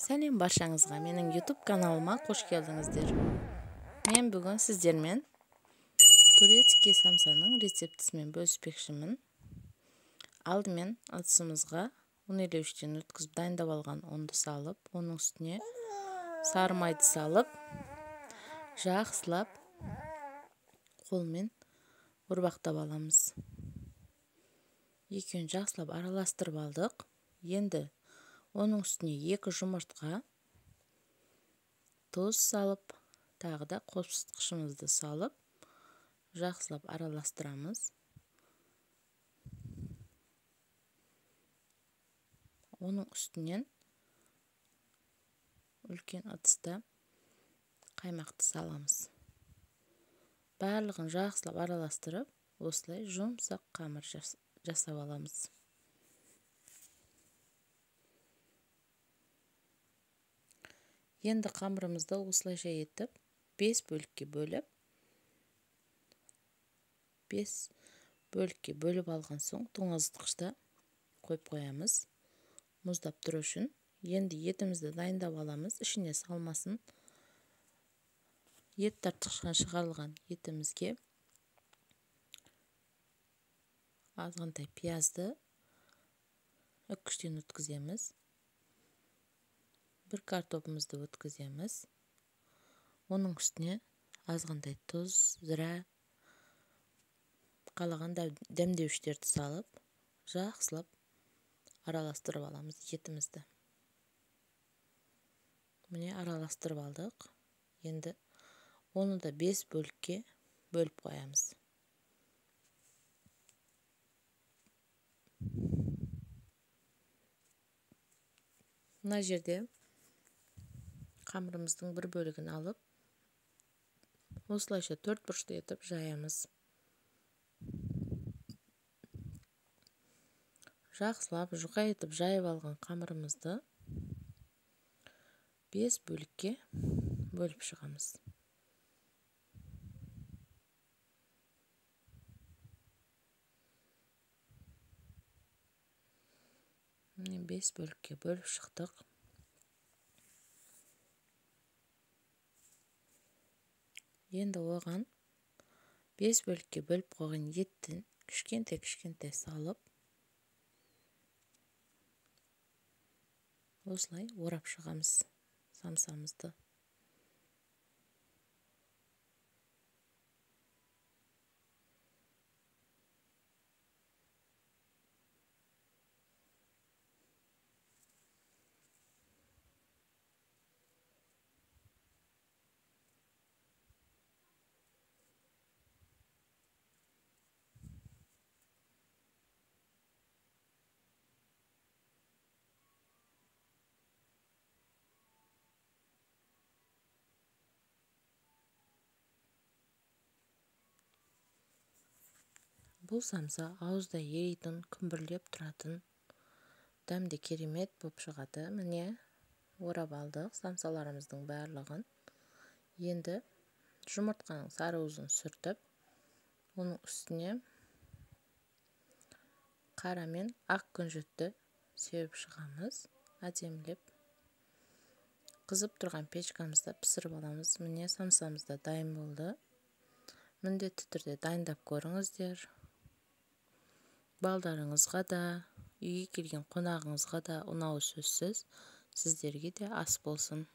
Сәлем баршаңызға, менің YouTube каналыма қош келдіңіздер. Мен бүгін сіздермен турецкий самсаның рецептісімен бөліспекшімін. Алдымен ыдысымызға ұн илеуіштен өткізіп дайындап алған ұнды салып, оның үстіне сары майды салып, жақсылап қолмен ұрбақтап аламыз. Екеуін жақсылап араластырып алдық. Енді оның үстіне 2 жұмыртқа, тұз салып, тағы да қосқышымызды салып, жақсылап араластырамыз. Оның үстінен үлкен ыдыста қаймақты саламыз. Барлығын жақсылап араластырып, осылай жұмсақ қамыр жасап аламыз. Енді қамырымызды осылайша етіп 5 бөлікке бөліп алған соң тоңазытқышта қойып қоямыз, мұздап тұру үшін. Енді етімізді дайындап аламыз, ішіне салмасын. Ет тартқыштан шығарылған етімізге азғантай пиязды үккіштен өткіземіз. 1 картопымызды өткіземіз. Оның үстіне азғантай тұз, зіра, қалаған дәмдеуіштерді салып, жақсылап араластырып аламыз етімізді. Міне араластырып алдық. Енді оны да 5 бөлікке бөліп қоямыз. Мына жерде қамырымыздың бір бөлігін алып, осылайша 4 бұрышты етіп жаямыз. Жақсылап жұқа етіп жайып алған қамырымызды 5 бөлікке бөліп шығамыз. Міне 5 бөлікке бөліп шықтық. Енді оған 5 бөлікке бөліп қойған еттен кішкентай салып, осылай орап шығамыз самсамызды. Бұл самса ауызда еритін, күмбірлеп тұратын, дәмді керемет болып шығады. Міне орап алдық самсаларымыздың барлығын. Енді жұмыртқаның сарыуызын сүртіп, оның үстіне қара мен ақ күнжітті сеуіп шығамыз, әдемілеп. Қызып тұрған печкамызда пісіріп аламыз. Міне самсамыз да дайын болды. Міндетті түрде дайындап көріңіздер. Балдарыңызға да, үйге келген қонағыңызға да ұнауы сөзсіз, сіздерге де ас болсын.